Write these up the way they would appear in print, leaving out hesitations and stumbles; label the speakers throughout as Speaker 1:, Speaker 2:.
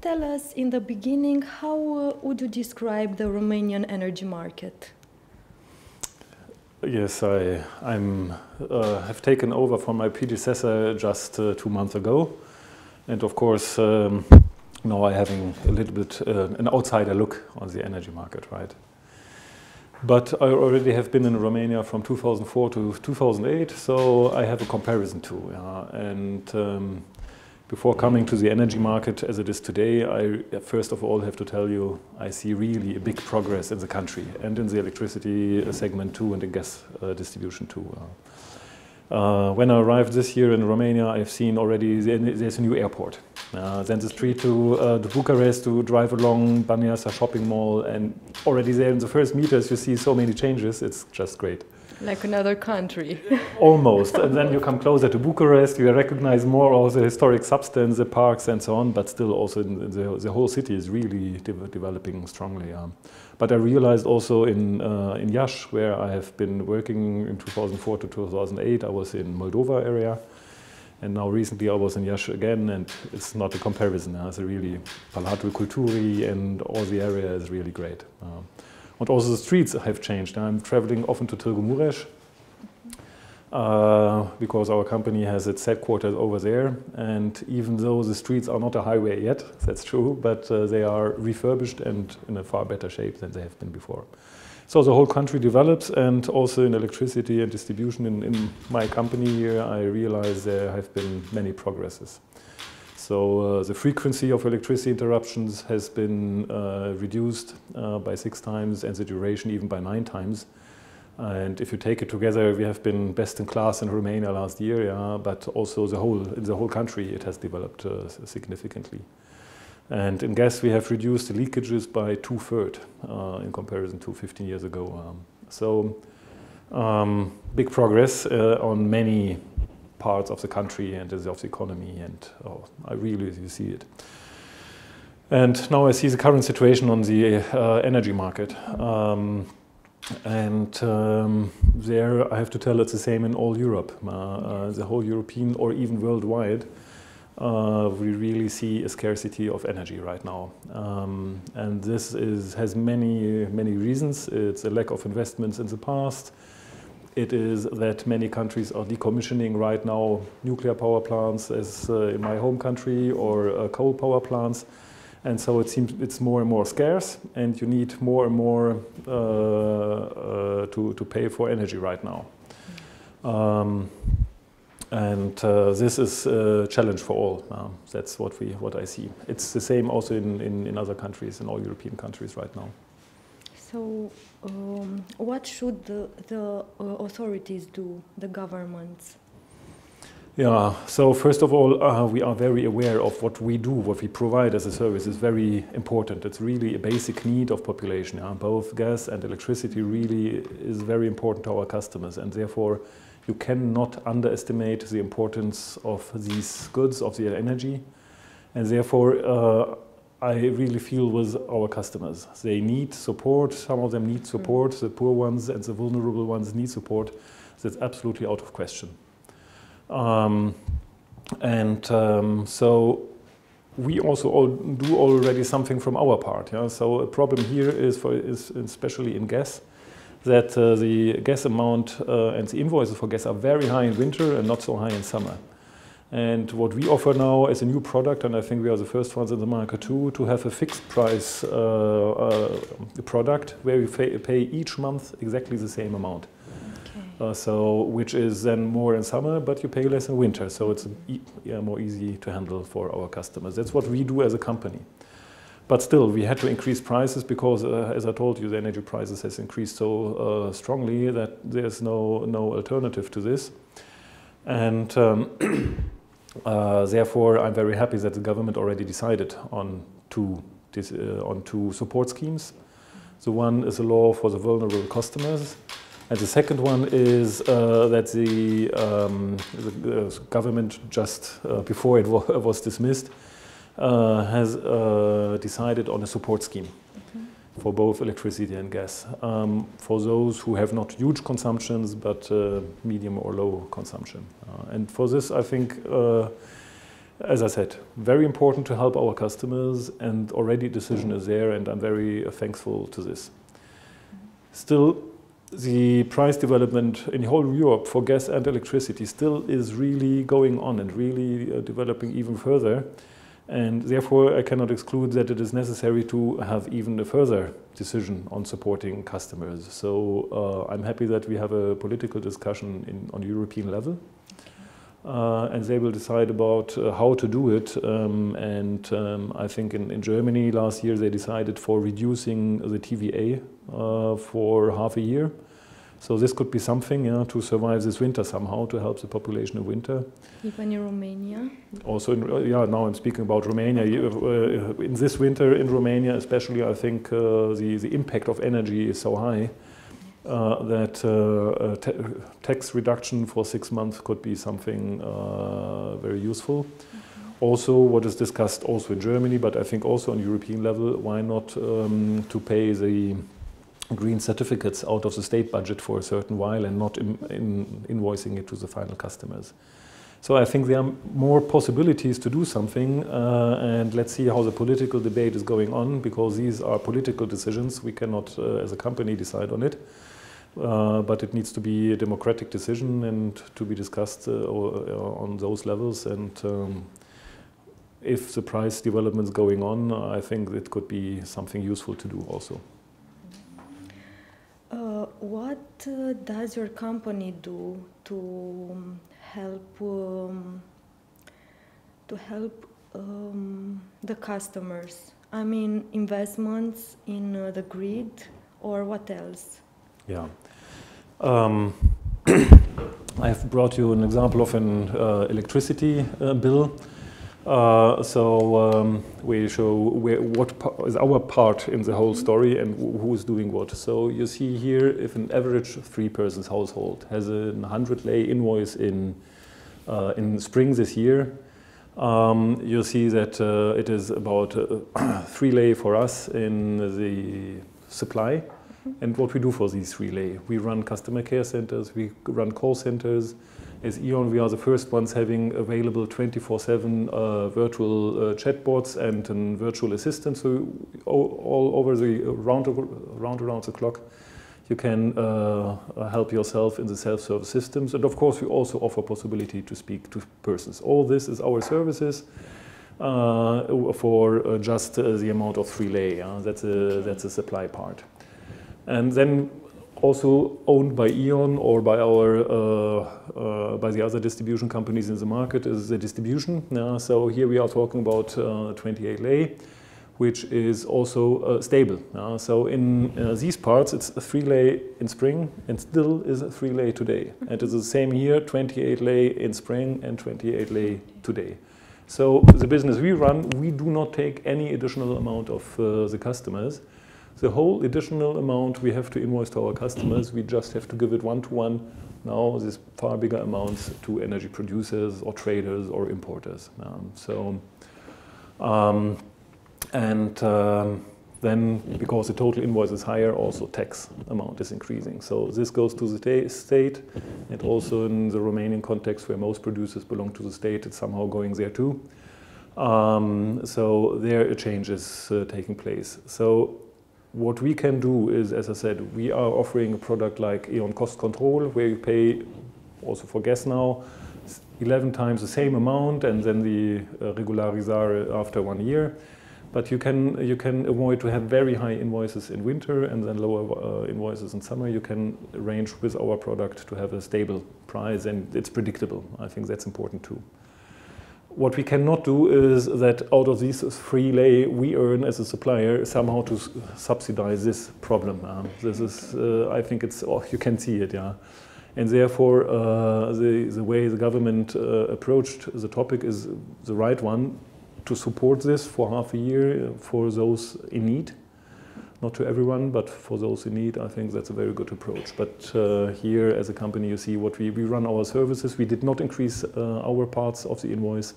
Speaker 1: tell us in the beginning, how would you describe the Romanian energy market?
Speaker 2: Yes, I have taken over from my predecessor just 2 months ago. And of course, now I'm having a little bit an outsider look on the energy market, right? But I already have been in Romania from 2004 to 2008, so I have a comparison too. Before coming to the energy market as it is today, I first of all have to tell you I see really a big progress in the country and in the electricity segment too, and in gas distribution too. When I arrived this year in Romania, I've seen already there's a new airport. Then the street to Bucharest to drive along Băneasa shopping mall, and already there in the first meters you see so many changes. It's just great.
Speaker 1: Like another country.
Speaker 2: Almost. And then you come closer to Bucharest, you recognize more of the historic substance, the parks and so on, but still also the whole city is really developing strongly. But I realized also in Iași, where I have been working in 2004 to 2008, I was in Moldova area. And now recently I was in Iași again, and it's not a comparison. It's a really Palatul Culturii, and all the area is really great. And also the streets have changed. I'm traveling often to Târgu Mureș because our company has its headquarters over there. And even though the streets are not a highway yet, that's true, but they are refurbished and in a far better shape than they have been before. So the whole country develops, and also in electricity and distribution in my company here, I realize there have been many progresses. So the frequency of electricity interruptions has been reduced by 6 times, and the duration even by 9 times. And if you take it together, we have been best in class in Romania last year, but also in the whole country it has developed significantly. And in gas we have reduced the leakages by 2/3 in comparison to 15 years ago. So big progress on many parts of the country and of the economy, and I really see it. And now I see the current situation on the energy market. There I have to tell it's the same in all Europe. The whole European or even worldwide, we really see a scarcity of energy right now. And this has many reasons. It's a lack of investments in the past. It is that many countries are decommissioning right now nuclear power plants, as in my home country, or coal power plants. And so it seems it's more and more scarce, and you need more and more to pay for energy right now. This is a challenge for all. That's what I see. It's the same also in other countries, in all European countries right now.
Speaker 1: So, what should the authorities do, the governments?
Speaker 2: Yeah, so first of all, we are very aware of what we do, what we provide as a service is very important. It's really a basic need of population. Both gas and electricity really is very important to our customers, and therefore you cannot underestimate the importance of these goods, of the energy, and therefore I really feel with our customers. They need support, some of them need support, the poor ones and the vulnerable ones need support. That's absolutely out of question. So we also do already something from our part. So a problem here is especially in gas, that the gas amount and the invoices for gas are very high in winter and not so high in summer. And what we offer now as a new product, and I think we are the first ones in the market too, to have a fixed price product where we pay each month exactly the same amount. So, which is then more in summer, but you pay less in winter. So it's more easy to handle for our customers. That's what we do as a company. But still, we had to increase prices because, as I told you, the energy prices has increased so strongly that there's no alternative to this. And therefore, I'm very happy that the government already decided on two support schemes. The one is a law for the vulnerable customers. And the second one is that the government, just before it was dismissed, has decided on a support scheme for both electricity and gas, for those who have not huge consumptions, but medium or low consumption. And for this, I think As I said, very important to help our customers, and already decision is there, and I'm very thankful to this. Still, the price development in whole Europe for gas and electricity still is really going on and really developing even further. And therefore, I cannot exclude that it is necessary to have even a further decision on supporting customers. So I'm happy that we have a political discussion on European level. And they will decide about how to do it. I think in Germany last year they decided for reducing the TVA for half a year. So this could be something to survive this winter somehow, to help the population in winter.
Speaker 1: Even in Romania?
Speaker 2: Also, now I'm speaking about Romania. In this winter in Romania especially, I think the impact of energy is so high that tax reduction for 6 months could be something very useful. Also, what is discussed also in Germany, but I think also on European level, why not to pay the green certificates out of the state budget for a certain while and not invoicing it to the final customers. So I think there are more possibilities to do something, and let's see how the political debate is going on, because these are political decisions. We cannot, as a company, decide on it, but it needs to be a democratic decision and to be discussed on those levels. And if the price development is going on, I think it could be something useful to do also.
Speaker 1: What does your company do to help the customers? I mean, investments in the grid, or what else?
Speaker 2: Yeah. I've brought you an example of an electricity bill. We show what is our part in the whole story and who is doing what. So you see here, if an average 3-person household has a 100 lei invoice in spring this year, you'll see that it is about 3 lei for us in the supply. And what we do for these 3 lei, we run customer care centers, we run call centers. As E.ON, we are the first ones having available 24/7 virtual chatbots and a virtual assistant. So all over the round around the clock, you can help yourself in the self-service systems. And of course, we also offer possibility to speak to persons. All this is our services for just the amount of 3 lei. That's a supply part. And then also owned by E.ON or by by the other distribution companies in the market is the distribution. So here we are talking about 28 lei, which is also stable. So in these parts, it's 3 lei in spring and still is 3 lei today. And it's the same here, 28 lei in spring and 28 lei today. So the business we run, we do not take any additional amount of the customers. The whole additional amount we have to invoice to our customers, we just have to give it one-to-one. Now this far bigger amounts to energy producers or traders or importers. Then, because the total invoice is higher, also tax amount is increasing. So this goes to the state, and also in the Romanian context, where most producers belong to the state, it's somehow going there too. So there a change is taking place. So what we can do is, as I said, we are offering a product like E.ON Cost Control, where you pay, also for gas now, 11 times the same amount, and then the regularizare after 1 year. But you can avoid to have very high invoices in winter and then lower invoices in summer. You can arrange with our product to have a stable price, and it's predictable. I think that's important too. What we cannot do is that out of these 3 lei we earn as a supplier somehow to subsidize this problem. This is, I think it's, you can see it, yeah. And therefore, the way the government approached the topic is the right one, to support this for half a year for those in need. Not to everyone, but for those in need, I think that's a very good approach. But here, as a company, you see what we run our services. We did not increase our parts of the invoice,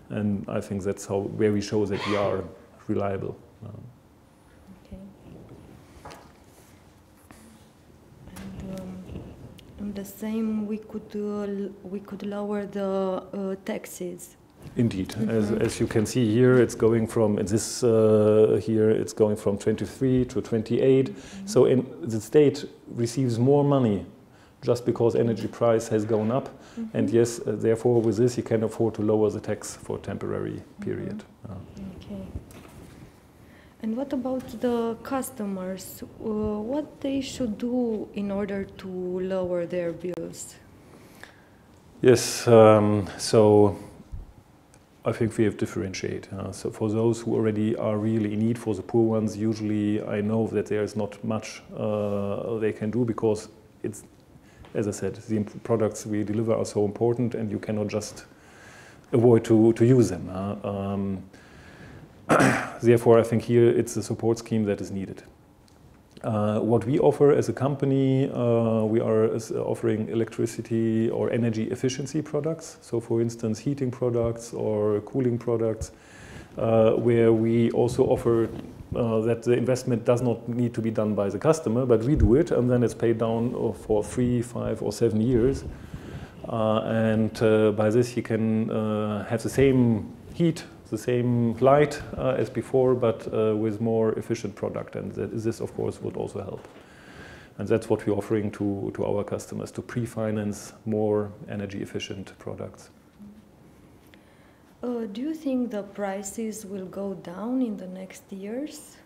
Speaker 2: and I think that's where we show that we are reliable.
Speaker 1: Okay. And the same, we could lower the taxes
Speaker 2: Indeed, as you can see here, it's going from here it's going from 23 to 28. So the state receives more money just because energy price has gone up, and yes, therefore with this you can afford to lower the tax for a temporary period.
Speaker 1: Okay. And what about the customers? What they should do in order to lower their bills?
Speaker 2: Yes, so I think we have to differentiate. So for those who already are really in need, for the poor ones, usually I know that there is not much they can do, because it's, as I said, the products we deliver are so important and you cannot just avoid to use them. Therefore, I think here it's a support scheme that is needed. What we offer as a company, we are offering electricity or energy efficiency products. So for instance, heating products or cooling products, where we also offer that the investment does not need to be done by the customer, but we do it, and then it's paid down for 3, 5 or 7 years. By this you can have the same heat, the same light as before, but with more efficient product, and this of course would also help. And that's what we're offering to our customers, to pre-finance more energy efficient products.
Speaker 1: Do you think the prices will go down in the next years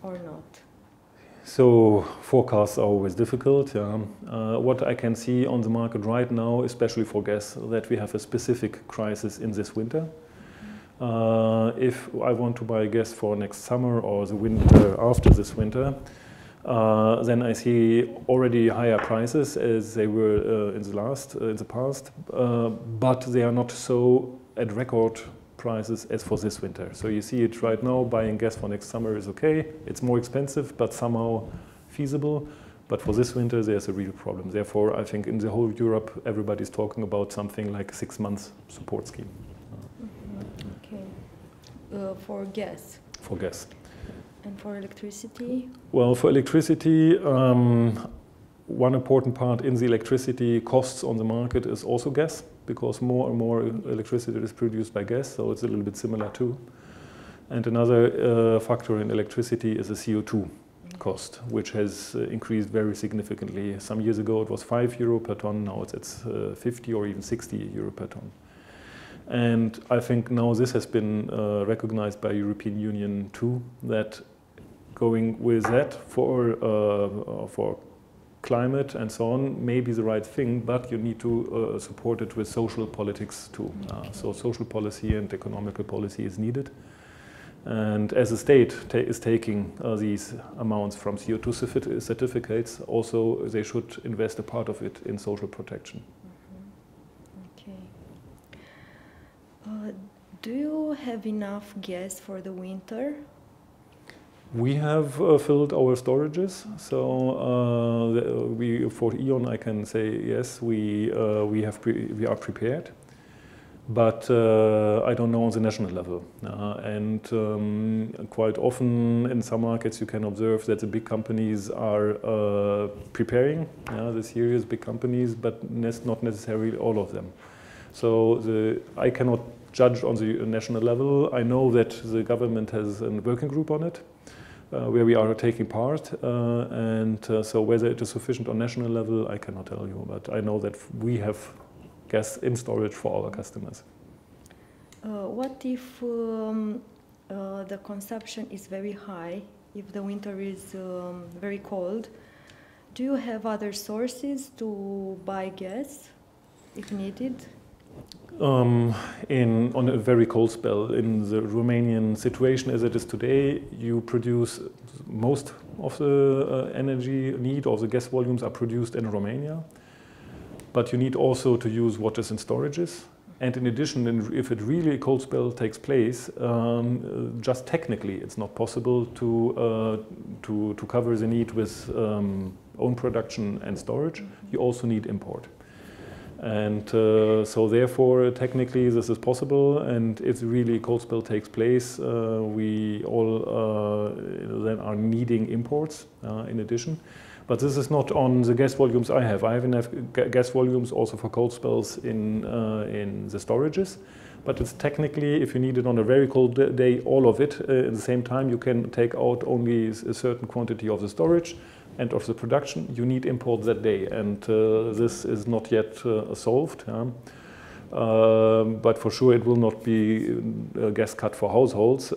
Speaker 1: or not?
Speaker 2: So forecasts are always difficult. What I can see on the market right now, especially for gas, that we have a specific crisis in this winter. If I want to buy gas for next summer or the winter after this winter, then I see already higher prices as they were in the past, but they are not so at record prices as for this winter. So you see it right now, buying gas for next summer is okay. It's more expensive, but somehow feasible. But for this winter, there's a real problem. Therefore, I think in the whole Europe, everybody's talking about something like a 6 months support scheme.
Speaker 1: Okay. For gas?
Speaker 2: For gas.
Speaker 1: And for electricity?
Speaker 2: Well, for electricity, one important part in the electricity costs on the market is also gas, because more and more electricity is produced by gas, so it's a little bit similar too. And another factor in electricity is the CO2 cost, which has increased very significantly. Some years ago it was €5 per ton, now it's 50 or even 60 euro per ton. And I think now this has been recognized by European Union too, that going with that for climate and so on may be the right thing, but you need to support it with social politics too. So social policy and economical policy is needed. And as a state is taking these amounts from CO2 certificates, also they should invest a part of it in social protection.
Speaker 1: Okay. Do you have enough gas for the winter?
Speaker 2: We have filled our storages, so for E.ON I can say yes, we are prepared, but I don't know on the national level. Quite often in some markets you can observe that the big companies are preparing, the serious big companies, but not necessarily all of them. So I cannot judge on the national level. I know that the government has a working group on it, where we are taking part, so whether it is sufficient on national level, I cannot tell you, but I know that we have gas in storage for our customers.
Speaker 1: What if the consumption is very high, if the winter is very cold? Do you have other sources to buy gas if needed?
Speaker 2: On a very cold spell, in the Romanian situation as it is today, you produce most of the energy need, or the gas volumes are produced in Romania, but you need also to use what is in storages. And in addition, if it really a cold spell takes place, just technically it's not possible to cover the need with own production and storage. You also need import. And so therefore, technically, this is possible. And if really a cold spell takes place, we all then are needing imports in addition. But this is not on the gas volumes I have. I have enough gas volumes also for cold spells in the storages. But it's technically, if you need it on a very cold day, all of it, at the same time, you can take out only a certain quantity of the storage and of the production. You need import that day, and this is not yet solved. But for sure it will not be a gas cut for households.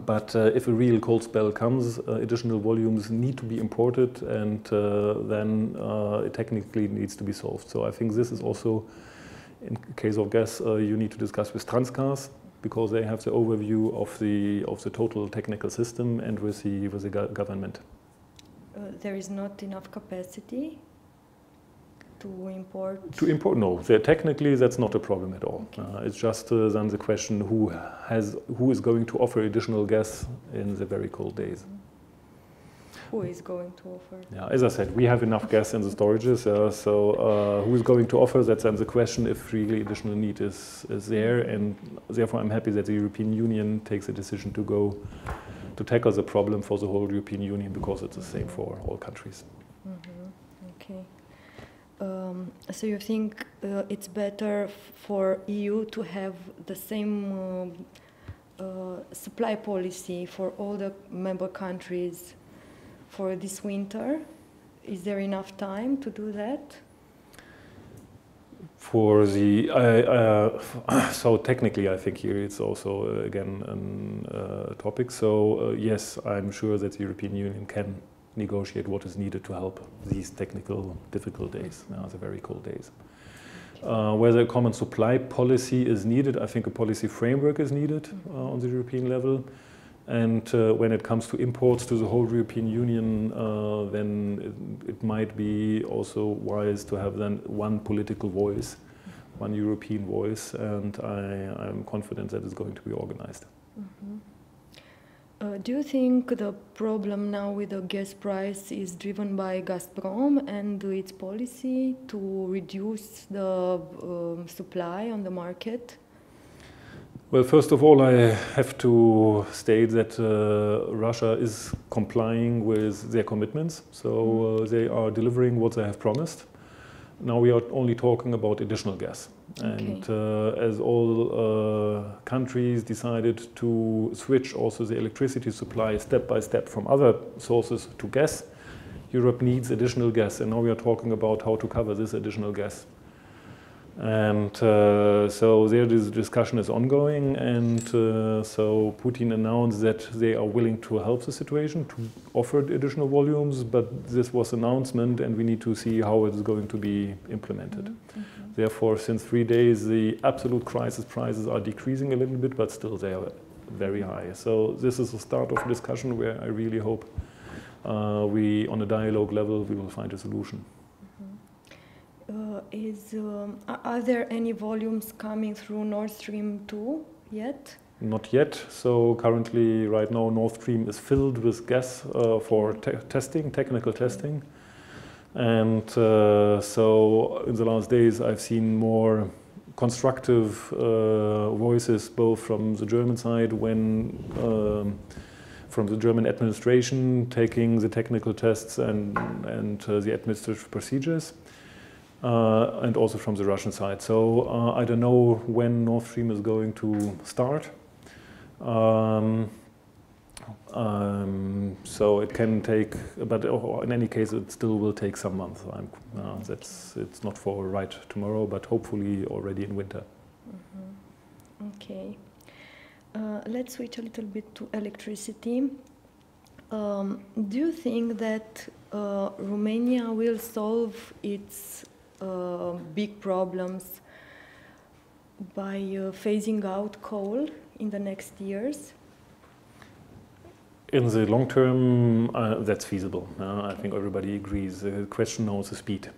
Speaker 2: But if a real cold spell comes, additional volumes need to be imported, and then it technically needs to be solved. So I think this is also, in case of gas, you need to discuss with Transgas, because they have the overview of the total technical system, and with the government.
Speaker 1: There is not enough capacity to import?
Speaker 2: To import, no. Technically, that's not a problem at all. Okay. It's just then the question who is going to offer additional gas in the very cold days.
Speaker 1: Who is going to offer?
Speaker 2: Yeah, as I said, we have enough gas in the storages. So who is going to offer? That's then the question if really additional need is there. And therefore, I'm happy that the European Union takes a decision to tackle the problem for the whole European Union, because it's the same for all countries.
Speaker 1: Okay. So you think it's better for EU to have the same supply policy for all the member countries for this winter? Is there enough time to do that?
Speaker 2: For the so technically, I think here it's also again a topic. So yes, I'm sure that the European Union can negotiate what is needed to help these technical difficult days, the very cold days. Whether a common supply policy is needed, I think a policy framework is needed on the European level. And when it comes to imports to the whole European Union, then it might be also wise to have then one political voice, one European voice, and I'm confident that it's going to be organized.
Speaker 1: Do you think the problem now with the gas price is driven by Gazprom and its policy to reduce the supply on the market?
Speaker 2: Well, first of all, I have to state that Russia is complying with their commitments, so they are delivering what they have promised. Now we are only talking about additional gas. And as all countries decided to switch also the electricity supply step by step from other sources to gas, Europe needs additional gas, and now we are talking about how to cover this additional gas. And so there this discussion is ongoing, and so Putin announced that they are willing to help the situation, to offer additional volumes, but this was an announcement and we need to see how it is going to be implemented. Therefore, since 3 days, the absolute crisis prices are decreasing a little bit, but still they are very high. So this is the start of a discussion where I really hope we, on a dialogue level, we will find a solution.
Speaker 1: Are there any volumes coming through Nord Stream 2 yet?
Speaker 2: Not yet. So currently, right now, Nord Stream is filled with gas for testing, technical testing. And so in the last days, I've seen more constructive voices, both from the German side, from the German administration taking the technical tests and the administrative procedures. And also from the Russian side. So I don't know when Nord Stream is going to start. So it can take, but in any case, it still will take some months. It's not for right tomorrow, but hopefully already in winter.
Speaker 1: Okay. Let's switch a little bit to electricity. Do you think that Romania will solve its big problems by phasing out coal in the next years?
Speaker 2: In the long term, that's feasible. I think everybody agrees. The question now is the speed.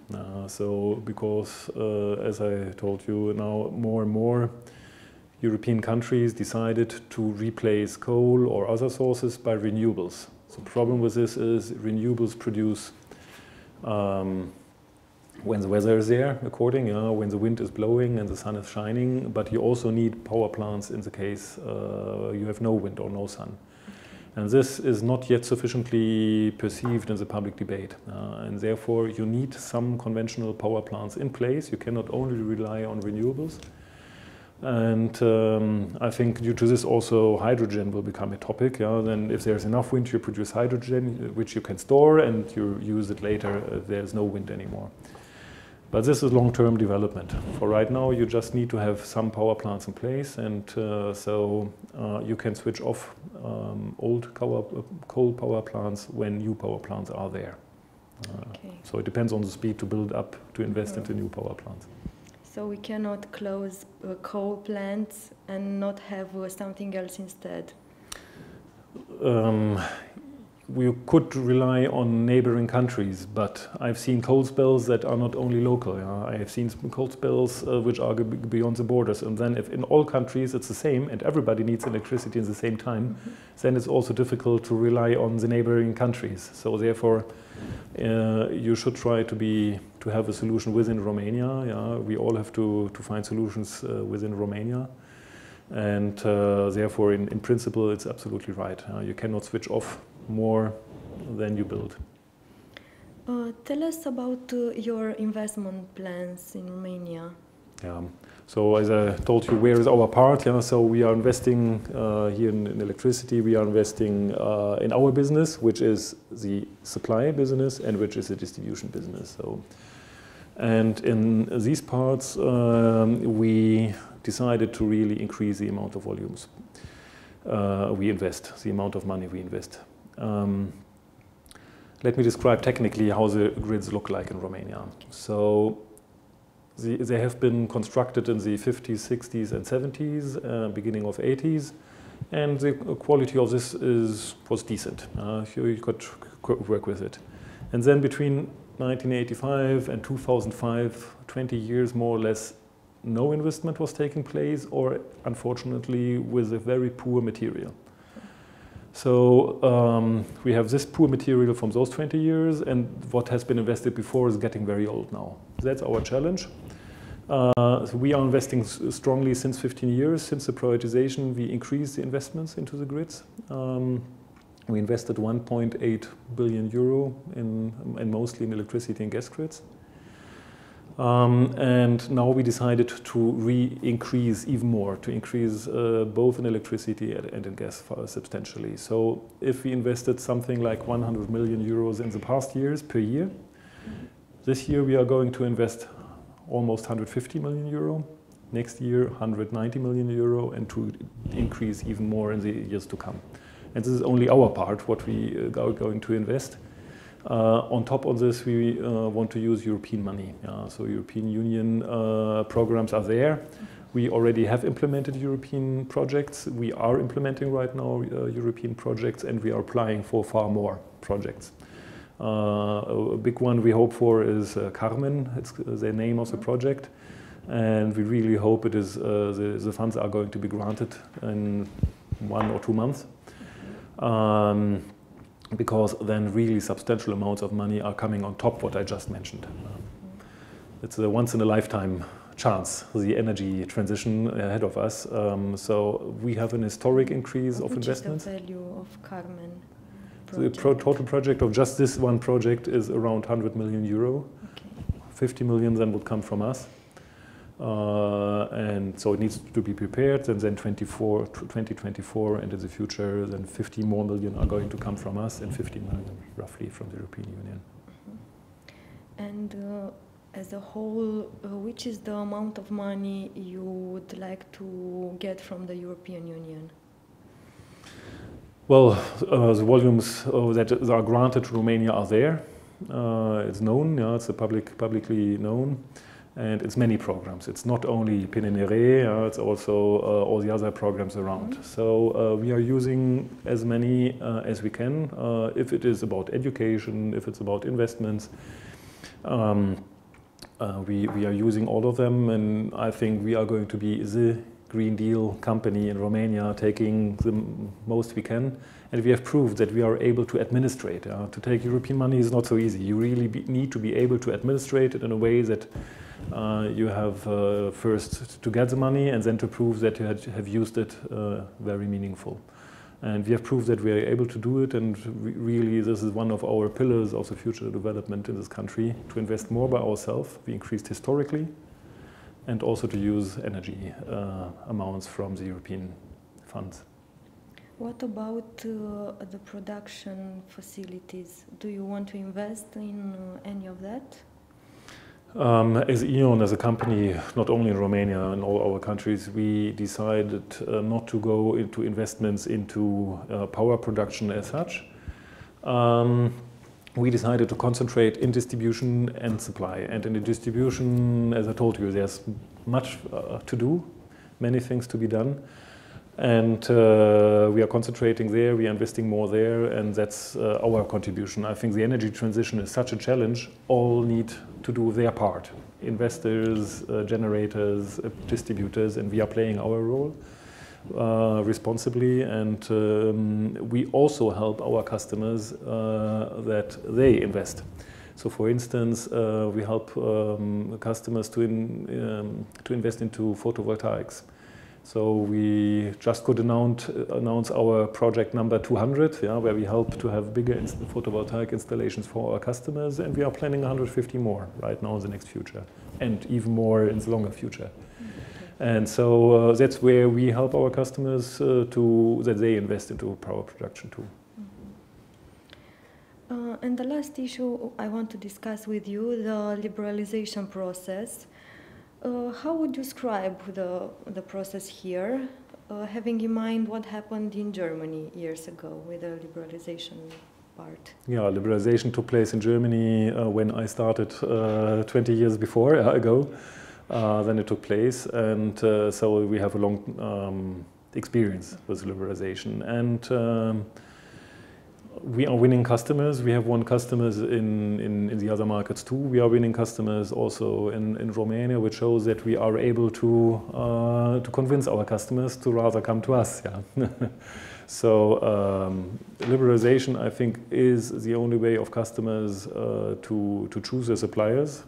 Speaker 2: So because, as I told you, now more and more European countries decided to replace coal or other sources by renewables. So the problem with this is renewables produce when the weather is there, when the wind is blowing and the sun is shining, but you also need power plants in the case you have no wind or no sun. And this is not yet sufficiently perceived in the public debate. And therefore, you need some conventional power plants in place. You cannot only rely on renewables. And I think due to this also hydrogen will become a topic. Yeah? Then if there's enough wind, you produce hydrogen, which you can store and you use it later if there's no wind anymore. But this is long-term development. For right now, you just need to have some power plants in place, and so you can switch off old coal power plants when new power plants are there.
Speaker 1: Okay.
Speaker 2: So it depends on the speed to build up, to invest into new power plants.
Speaker 1: So we cannot close coal plants and not have something else instead?
Speaker 2: We could rely on neighboring countries, but I've seen coal spells that are not only local. I have seen coal spells which are beyond the borders. And then if in all countries it's the same and everybody needs electricity at the same time, then it's also difficult to rely on the neighboring countries. So therefore, you should try to have a solution within Romania. Yeah? We all have to find solutions within Romania. And therefore, in principle, it's absolutely right. You cannot switch off more than you build.
Speaker 1: Tell us about your investment plans in Romania.
Speaker 2: Yeah. So as I told you, where is our part? Yeah? So we are investing here in electricity. We are investing in our business, which is the supply business and which is the distribution business. So, and in these parts, we decided to really increase the amount of volumes we invest, the amount of money we invest. Let me describe technically how the grids look like in Romania. So they have been constructed in the 50s, 60s and 70s, beginning of 80s, and the quality of this was decent. You could work with it. And then between 1985 and 2005, 20 years more or less, no investment was taking place, or unfortunately with a very poor material. So we have this poor material from those 20 years, and what has been invested before is getting very old now. That's our challenge. So we are investing strongly since 15 years. Since the privatization, we increased the investments into the grids. We invested 1.8 billion euro and mostly in electricity and gas grids. And now we decided to increase even more, to increase both in electricity and in gas substantially. So if we invested something like 100 million euros in the past years per year, this year we are going to invest almost 150 million euro. Next year, 190 million euro, and to increase even more in the years to come. And this is only our part, what we are going to invest. On top of this, we want to use European money. So European Union programs are there. We already have implemented European projects. We are implementing right now European projects, and we are applying for far more projects. A big one we hope for is Carmen. It's the name of the project. And we really hope it is the funds are going to be granted in 1 or 2 months. Because then really substantial amounts of money are coming on top what I just mentioned. It's a once-in-a-lifetime chance, the energy transition ahead of us. So we have an historic increase of investments.
Speaker 1: Which is the value of Carmen
Speaker 2: project? The total project of just this one project is around 100 million euro. Okay. 50 million then would come from us. And so it needs to be prepared, and then 2024 and in the future, then 50 more million are going to come from us, and 50 million roughly from the European Union.
Speaker 1: And as a whole, which is the amount of money you would like to get from the European Union?
Speaker 2: Well, the volumes that are granted to Romania are there. It's known, yeah, it's publicly known. And it's many programs. It's not only PNRE, it's also all the other programs around. So we are using as many as we can. If it is about education, if it's about investments, we are using all of them. And I think we are going to be the Green Deal company in Romania, taking the most we can. And we have proved that we are able to administrate. To take European money is not so easy. You really need to be able to administrate it in a way that you have first to get the money and then to prove that you have used it very meaningful. And we have proved that we are able to do it, and really this is one of our pillars of the future development in this country, to invest more by ourselves. We increased historically. and also to use energy amounts from the European funds.
Speaker 1: What about the production facilities? Do you want to invest in any of that?
Speaker 2: As E.ON, as a company, not only in Romania, in all our countries, we decided not to go into investments into power production as such. We decided to concentrate in distribution and supply. And in the distribution, as I told you, there's much to do, many things to be done. And we are concentrating there, we are investing more there, and that's our contribution. I think the energy transition is such a challenge. All need to do their part. Investors, generators, distributors, and we are playing our role responsibly. And we also help our customers that they invest. So, for instance, we help customers to invest into photovoltaics. So we just could announce our project number 200, where we help to have bigger photovoltaic installations for our customers, and we are planning 150 more right now in the next future, and even more in the longer future. And so that's where we help our customers that they invest into power production too.
Speaker 1: And the last issue I want to discuss with you, the liberalization process. How would you describe the process here, having in mind what happened in Germany years ago with the liberalization part?
Speaker 2: Yeah, liberalization took place in Germany when I started 20 years ago. Then it took place, and so we have a long experience with liberalization. And we are winning customers. We have won customers in the other markets too. We are winning customers also in Romania, which shows that we are able to convince our customers to rather come to us. Yeah. So liberalization, I think, is the only way of customers to choose their suppliers,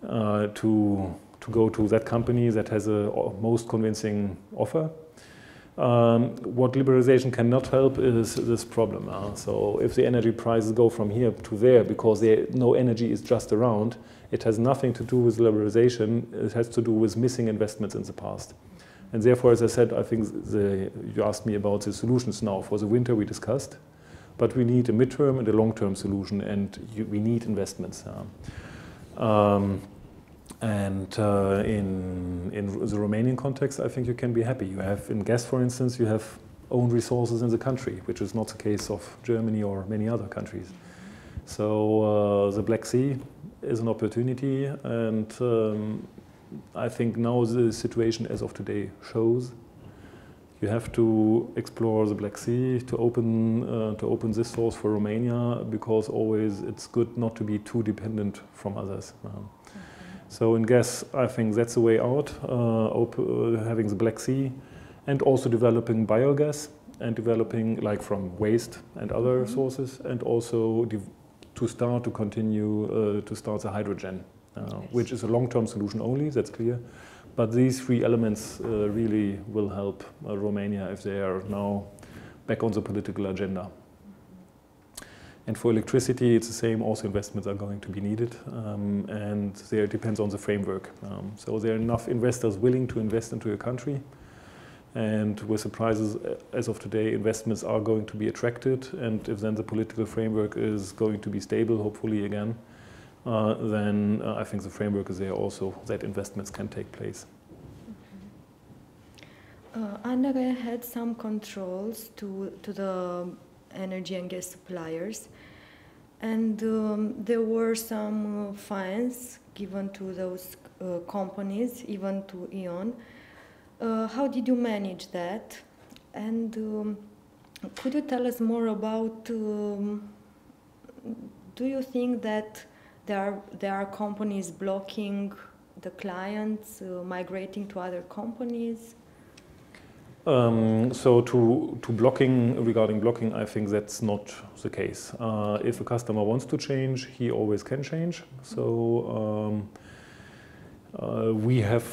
Speaker 2: to go to that company that has a most convincing offer. What liberalization cannot help is this problem. So if the energy prices go from here to there because no energy is just around, it has nothing to do with liberalization. It has to do with missing investments in the past. And therefore, as I said, I think you asked me about the solutions now. For the winter we discussed, but we need a midterm and a long-term solution, and we need investments. And in the Romanian context, I think you can be happy. You have, in gas, for instance, you have own resources in the country, which is not the case of Germany or many other countries. So the Black Sea is an opportunity, and I think now the situation as of today shows you have to explore the Black Sea to open this source for Romania, because always it's good not to be too dependent from others. So in gas, I think that's the way out, having the Black Sea, and also developing biogas, and developing like from waste and other sources, and also to start the hydrogen, which is a long-term solution only, that's clear. But these three elements really will help Romania if they are now back on the political agenda. And for electricity, it's the same. Also, investments are going to be needed, and there it depends on the framework. So there are enough investors willing to invest into a country, and with the prices as of today, investments are going to be attracted. And if then the political framework is going to be stable, hopefully again, then I think the framework is there also that investments can take place.
Speaker 1: Unde had some controls to the energy and gas suppliers, and there were some fines given to those companies, even to E.ON. How did you manage that? And could you tell us more about, do you think that there are companies blocking the clients migrating to other companies?
Speaker 2: So regarding blocking, I think that's not the case. If a customer wants to change, he always can change. So we have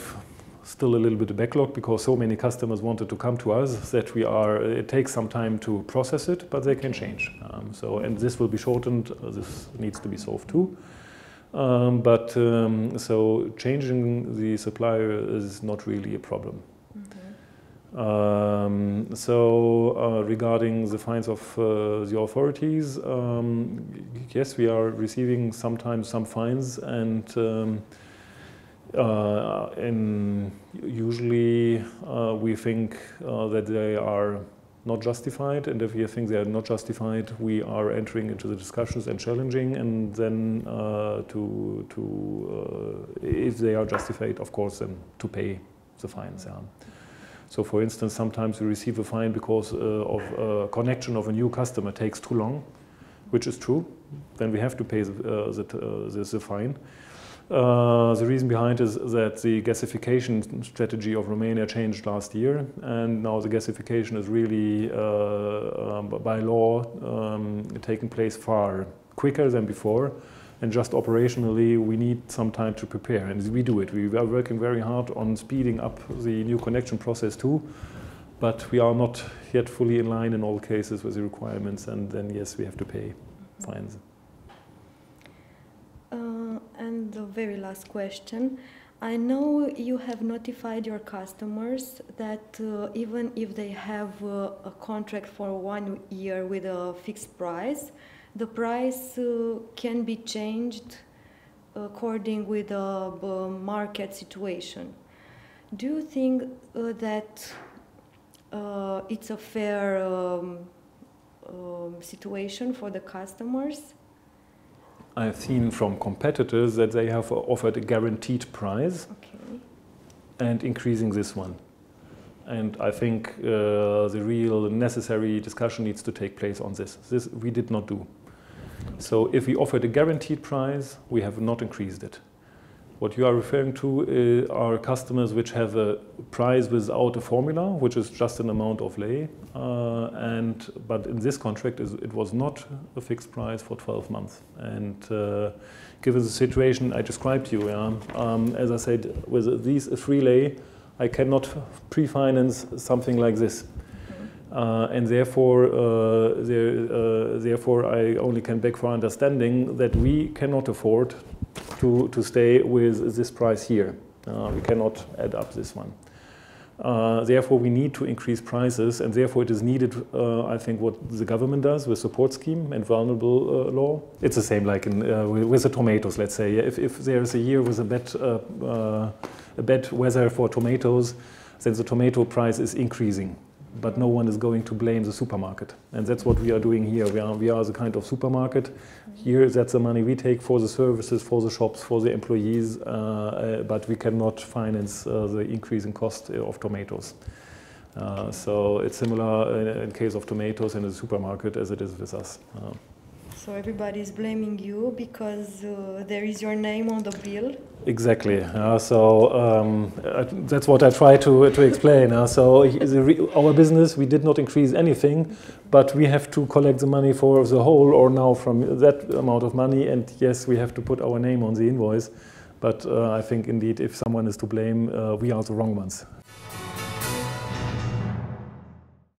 Speaker 2: still a little bit of backlog because so many customers wanted to come to us that it takes some time to process it, but they can change. And this will be shortened. This needs to be solved too. So changing the supplier is not really a problem. Regarding the fines of the authorities, yes, we are receiving sometimes some fines, and usually we think that they are not justified, and if we think they are not justified, we are entering into the discussions and challenging, and then if they are justified, of course, then to pay the fines. Yeah. So, for instance, sometimes we receive a fine because of a connection of a new customer takes too long, which is true. Then we have to pay the fine. The reason behind is that the gasification strategy of Romania changed last year, and now the gasification is really, by law, taking place far quicker than before. And just operationally, we need some time to prepare, and we do it. We are working very hard on speeding up the new connection process too, but we are not yet fully in line in all cases with the requirements, and then yes, we have to pay fines.
Speaker 1: And the very last question. I know you have notified your customers that even if they have a contract for 1 year with a fixed price, the price can be changed according with the market situation. Do you think that it's a fair situation for the customers?
Speaker 2: I've seen from competitors that they have offered a guaranteed price, and increasing this one. And I think the real necessary discussion needs to take place on this. This we did not do. So if we offered a guaranteed price, we have not increased it. What you are referring to are customers which have a price without a formula, which is just an amount of lei. But in this contract, it was not a fixed price for 12 months. And given the situation I described to you, as I said, with these 3 lei, I cannot pre-finance something like this. And therefore I only can beg for understanding that we cannot afford to stay with this price here. We cannot add up this one. Therefore, we need to increase prices, and therefore it is needed, I think, what the government does with support scheme and vulnerable law. It's the same like with the tomatoes, let's say. If there is a year with a bad weather for tomatoes, then the tomato price is increasing. But no one is going to blame the supermarket. And that's what we are doing here. We are the kind of supermarket. Here, that's the money we take for the services, for the shops, for the employees, but we cannot finance the increasing cost of tomatoes. So it's similar in case of tomatoes in the supermarket as it is with us.
Speaker 1: So everybody is blaming you because there is your name on the bill?
Speaker 2: Exactly. That's what I try to explain. So our business, we did not increase anything, but we have to collect the money for the whole or now from that amount of money. And yes, we have to put our name on the invoice. But I think indeed, if someone is to blame, we are the wrong ones.